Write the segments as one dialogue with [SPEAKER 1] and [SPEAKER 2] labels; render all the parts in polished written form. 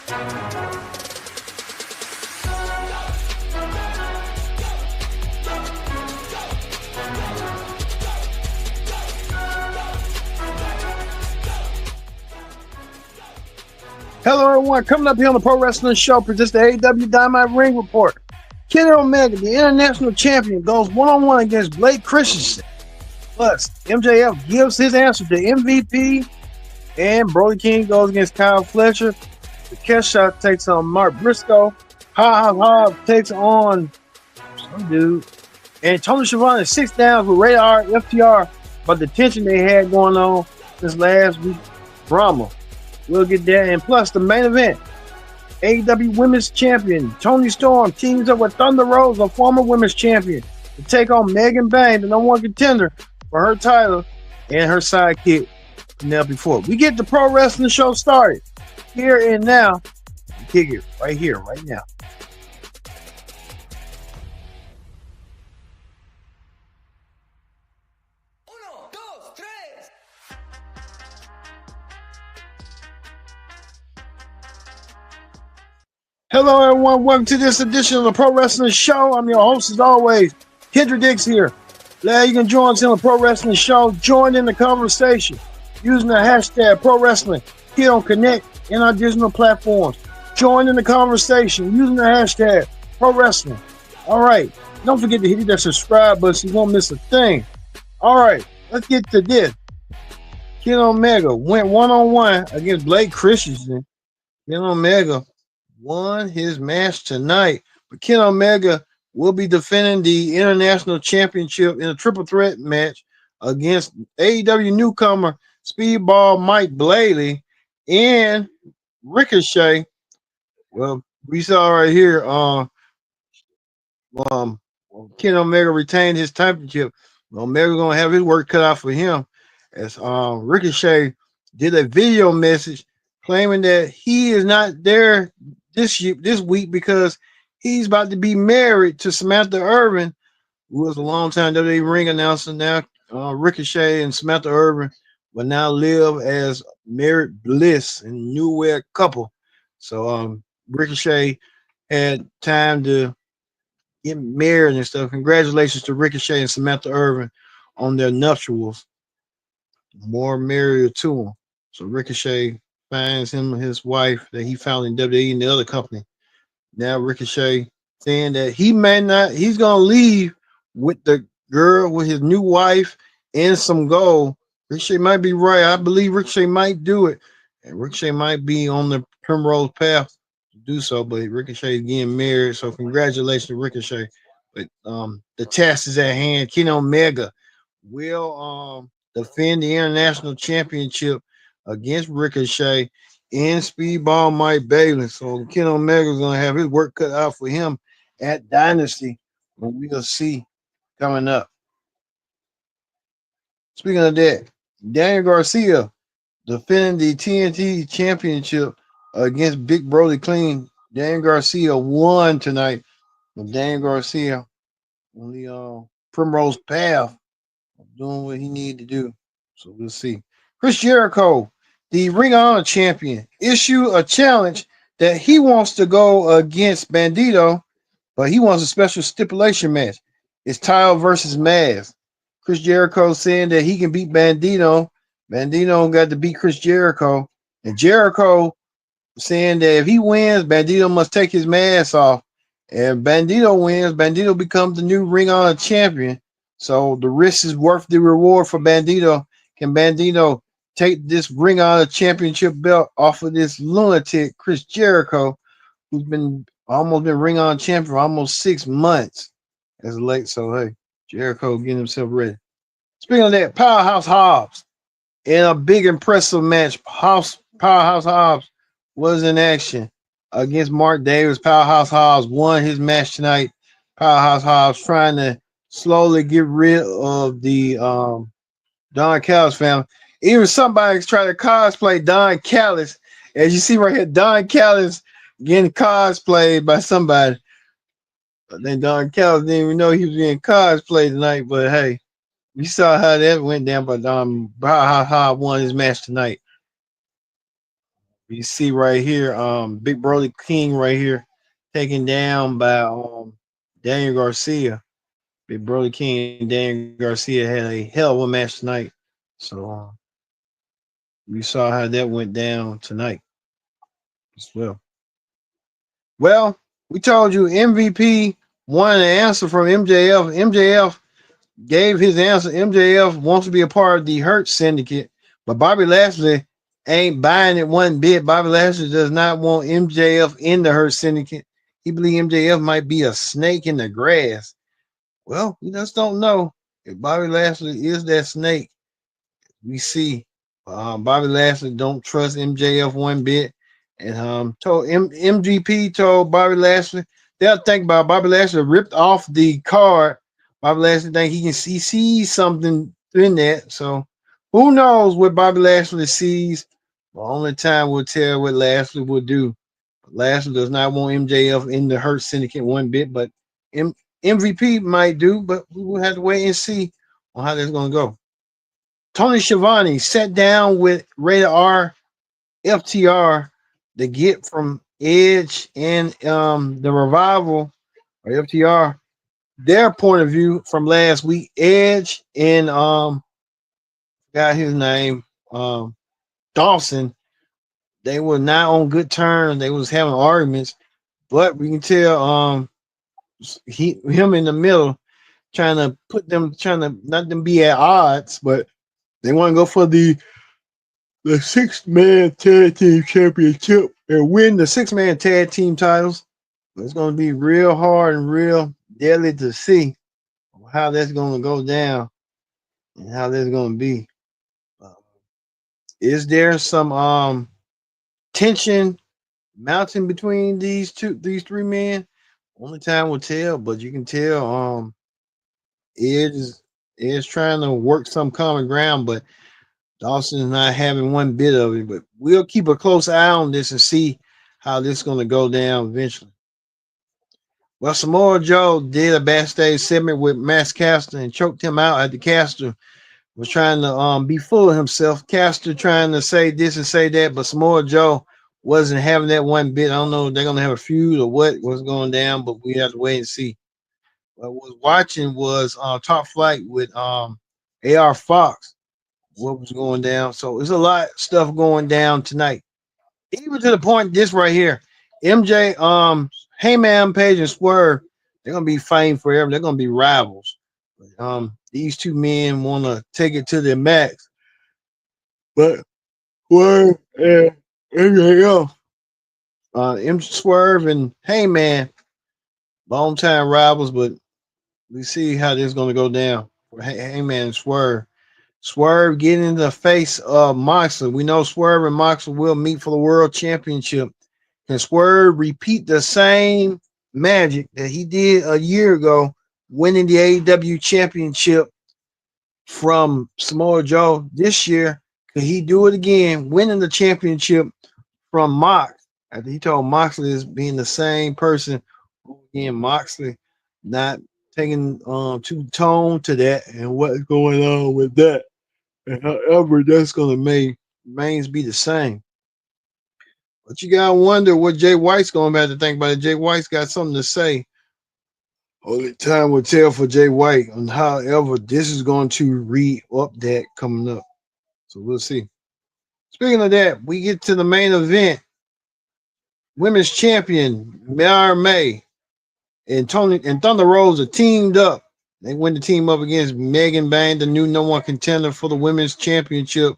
[SPEAKER 1] Hello, everyone. Coming up here on the Pro Wrestling Show, presents the AEW Dynamite Ring Report. Kenny Omega, the international champion, goes one-on-one against Blake Christensen. Plus, MJF gives his answer to MVP, and Brody King goes against Kyle Fletcher. The Kesha takes on Mark Briscoe. Ha takes on some dude. And Tony Schiavone is 6 down with Radar FTR, but the tension they had going on this last week, drama. We'll get there. And plus, the main event, AEW Women's Champion Toni Storm teams up with Thunder Rose, a former Women's Champion, to take on Megan Bayne, the #1 contender for her title, and her sidekick, Penelope Ford. We get the Pro Wrestling Show started here and now. Kick it right here, right now. Hello, everyone. Welcome to this edition of the Pro Wrestling Show. I'm your host, as always, Kendra Dix here. Glad you can join us on the Pro Wrestling Show. Join in the conversation using the hashtag Pro Wrestling here on Connect and our digital platforms. Join in the conversation using the hashtag Pro Wrestling. All right. Don't forget to hit that subscribe button so you won't miss a thing. All right. Let's get to this. Kenny Omega went one-on-one against Blake Christensen. Kenny Omega won his match tonight, but Kenny Omega will be defending the international championship in a triple threat match against AEW newcomer Speedball Mike Bladley and Ricochet. Well, we saw right here, Kenny Omega retained his championship. Omega gonna have his work cut out for him, as Ricochet did a video message claiming that he is not there this week because he's about to be married to Samantha Irvin, who was a long-time WWE ring announcer. Now, Ricochet and Samantha Irvin will now live as married bliss and newlywed couple. So, Ricochet had time to get married and stuff. Congratulations to Ricochet and Samantha Irvin on their nuptials. More married to them. So, Ricochet finds him and his wife that he found in WWE and the other company. Now Ricochet saying that he's gonna leave with the girl, with his new wife and some gold. Ricochet might be right. I believe Ricochet might do it. And Ricochet might be on the primrose path to do so, but Ricochet is getting married. So congratulations to Ricochet. But the task is at hand. Kenny Omega will defend the international championship against Ricochet and Speedball Mike Bladley. So Kenny Omega is going to have his work cut out for him at Dynasty, when we'll see coming up. Speaking of that, Daniel Garcia defending the TNT championship against Big Brody Clean. Daniel Garcia won tonight. And Daniel Garcia on the primrose path of doing what he needed to do. So we'll see. Chris Jericho, the Ring of Honor champion, issue a challenge that he wants to go against Bandito, but he wants a special stipulation match. It's Tile versus Maz. Chris Jericho saying that he can beat Bandito. Bandito got to beat Chris Jericho. And Jericho saying that if he wins, Bandito must take his mask off. And Bandito wins, Bandito becomes the new Ring of Honor champion. So the risk is worth the reward for Bandito. Can Bandito take this Ring of Honor championship belt off of this lunatic Chris Jericho, who's been almost been Ring of Honor champion for almost 6 months as of late? So hey, Jericho getting himself ready. Speaking of that, Powerhouse Hobbs in a big impressive match. Powerhouse Hobbs was in action against Mark Davis. Powerhouse Hobbs won his match tonight. Powerhouse Hobbs trying to slowly get rid of the Don Callis family. Even somebody's trying to cosplay Don Callis. As you see right here, Don Callis getting cosplayed by somebody. But then Don Callis didn't even know he was being cosplayed tonight. But hey, we saw how that went down. But Powerhouse Hobbs won his match tonight. You see right here, Big Brother King right here, taken down by Daniel Garcia. Big Brother King and Daniel Garcia had a hell of a match tonight. So we saw how that went down tonight as well. Well, we told you MVP wanted an answer from MJF. MJF gave his answer. MJF wants to be a part of the Hurt Syndicate, but Bobby Lashley ain't buying it one bit. Bobby Lashley does not want MJF in the Hurt Syndicate. He believes MJF might be a snake in the grass. Well, we just don't know if Bobby Lashley is that snake. We see Bobby Lashley don't trust MJF one bit, and told MGP told Bobby Lashley they'll think about Bobby Lashley ripped off the card. Bobby Lashley think he can see something in that. So who knows what Bobby Lashley sees? The only time will tell what Lashley will do. Lashley does not want MJF in the Hurt Syndicate one bit, but MVP might do. But we will have to wait and see on how that's going to go. Tony Schiavone sat down with Rated R FTR to get from Edge and the Revival or FTR their point of view from last week. Edge and got his name Dawson. They were not on good terms. They was having arguments, but we can tell him in the middle trying to not them be at odds, but they want to go for the six-man tag team championship and win the six-man tag team titles. It's going to be real hard and real deadly to see how that's going to go down and how that's going to be. Uh, is there some tension mounting between these three men? Only time will tell, but you can tell Edge is trying to work some common ground, but Dawson is not having one bit of it, but we'll keep a close eye on this and see how this is going to go down eventually. Well, Samoa Joe did a backstage segment with Max Caster and choked him out at the Caster was trying to be full of himself. Caster trying to say this and say that, but Samoa Joe wasn't having that one bit. I don't know if they're gonna have a feud or what was going down, but we have to wait and see. What I was watching was Top Flight with AR Fox. What was going down? So there's a lot of stuff going down tonight. Even to the point, this right here, MJ, Heyman Page and Swerve, they're gonna be fighting forever. They're gonna be rivals. These two men want to take it to their max, but Swerve and MJF, Swerve and Heyman, long time rivals, but we see how this is gonna go down for Heyman and Swerve. Swerve getting in the face of Moxley. We know Swerve and Moxley will meet for the world championship. Can Swerve repeat the same magic that he did a year ago, winning the AEW championship from Samoa Joe this year? Could he do it again, winning the championship from Mox? After he told Moxley as being the same person, again, Moxley not taking too tone to that and what's going on with that. And however, that's going to remains be the same. But you gotta wonder what Jay White's going to have to think about it. Jay White's got something to say. Only time will tell for Jay White on however this is going to re-up that coming up. So we'll see. Speaking of that, we get to the main event. Women's champion Mara May and Tony and Thunder Rosa teamed up. They went to team up against Megan Bayne, the new number one contender for the women's championship,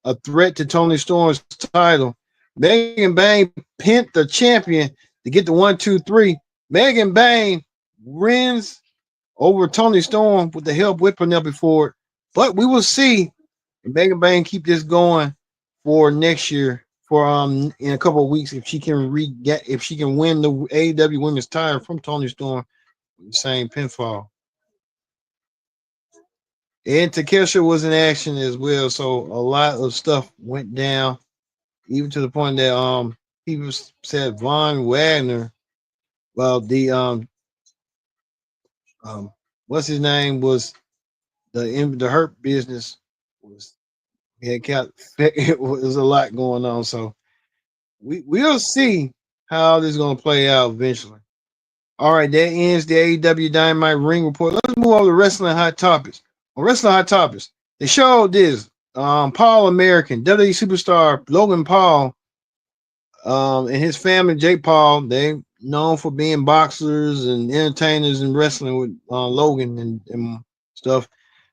[SPEAKER 1] a threat to Tony Storm's title. Megan Bayne pinned the champion to get the 1-2-3. Megan Bayne wins over Tony Storm with the help with Penelope Ford. But we will see if Megan Bayne keep this going for next year, for in a couple of weeks, if she can win the AEW women's title from Tony Storm with the same pinfall. And Takesha was in action as well, so a lot of stuff went down, even to the point that people said Von Wagner, well, what's his name was the Hurt business was it was a lot going on. So we'll see how this is gonna play out eventually. All right, that ends the AEW Dynamite Ring Report. Let's move on to Wrestling Hot Topics. On Wrestling Hot Topics, they showed this Paul American, WWE superstar Logan Paul, and his family, Jake Paul. They known for being boxers and entertainers and wrestling with Logan and stuff.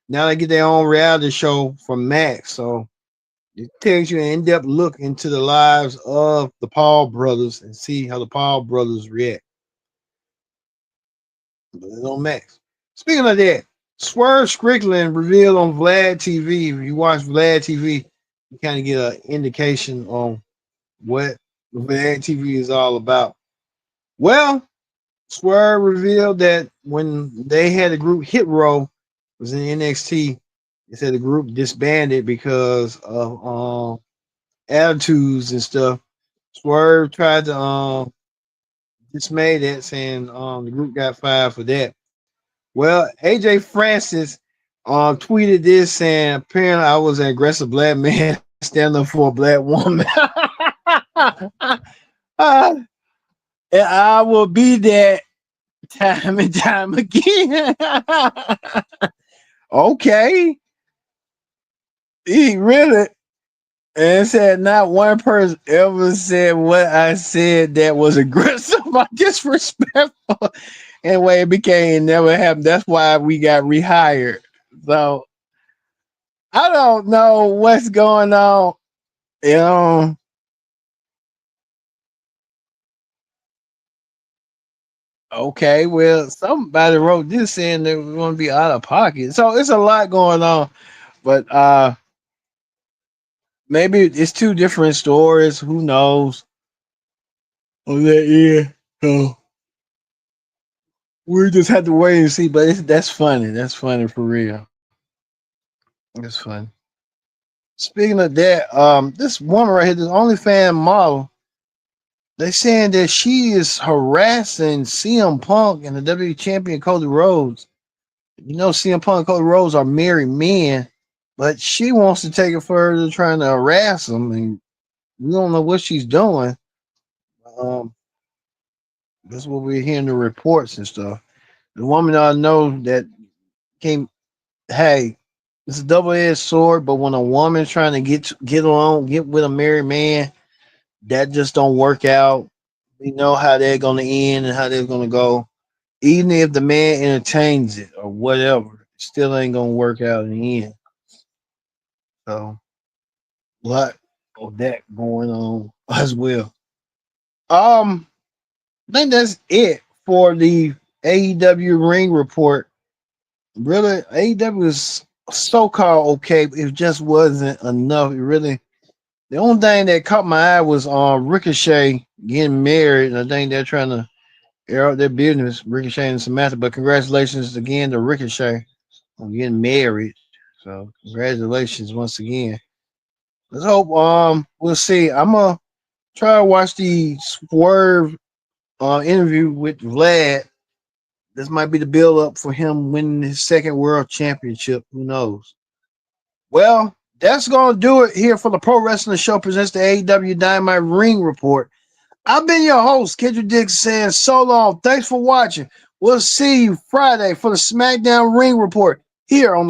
[SPEAKER 1] Now they get their own reality show from Max. So it takes you an in-depth look into the lives of the Paul brothers and see how the Paul brothers react. But it's on Max. Speaking of that, Swerve Strickland revealed on Vlad TV. If you watch Vlad TV, you kind of get an indication on what Vlad TV is all about. Well, Swerve revealed that when they had the group Hit Row was in NXT, they said the group disbanded because of attitudes and stuff. Swerve tried to dismay that, saying the group got fired for that. Well, AJ Francis tweeted this saying, apparently I was an aggressive black man standing up for a black woman. And I will be that time and time again. Okay. He really, and said not one person ever said what I said that was aggressive or disrespectful. Anyway, it became never happened. That's why we got rehired. So I don't know what's going on. You know, okay, well, somebody wrote this saying that we're gonna be out of pocket. So it's a lot going on. But maybe it's two different stories. Who knows? On that year. So we just have to wait and see. But that's funny. That's funny for real. That's funny. Speaking of that, this woman right here, this OnlyFans model, they saying that she is harassing CM Punk and the WWE champion Cody Rhodes. You know, CM Punk and Cody Rhodes are married men, but she wants to take it further, trying to harass them, and we don't know what she's doing. Um, that's what we're hearing the reports and stuff. The woman I know that came, hey, it's a double-edged sword, but when a woman's trying to get along, get with a married man, that just don't work out. We know how they're gonna end and how they're gonna go. Even if the man entertains it or whatever, it still ain't gonna work out in the end. So a lot of that going on as well. I think that's it for the AEW ring report. Really, AEW is so called okay, but it just wasn't enough. It really, the only thing that caught my eye was Ricochet getting married. And I think they're trying to air out their business, Ricochet and Samantha. But congratulations again to Ricochet on getting married. So congratulations once again. Let's hope we'll see. I'm gonna try to watch the Swerve interview with Vlad. This might be the build up for him winning his second world championship. Who knows? Well, that's gonna do it here for the Pro Wrestling Show presents the AEW Dynamite Ring Report. I've been your host, Kendrick Dix, saying so long. Thanks for watching. We'll see you Friday for the SmackDown Ring Report here on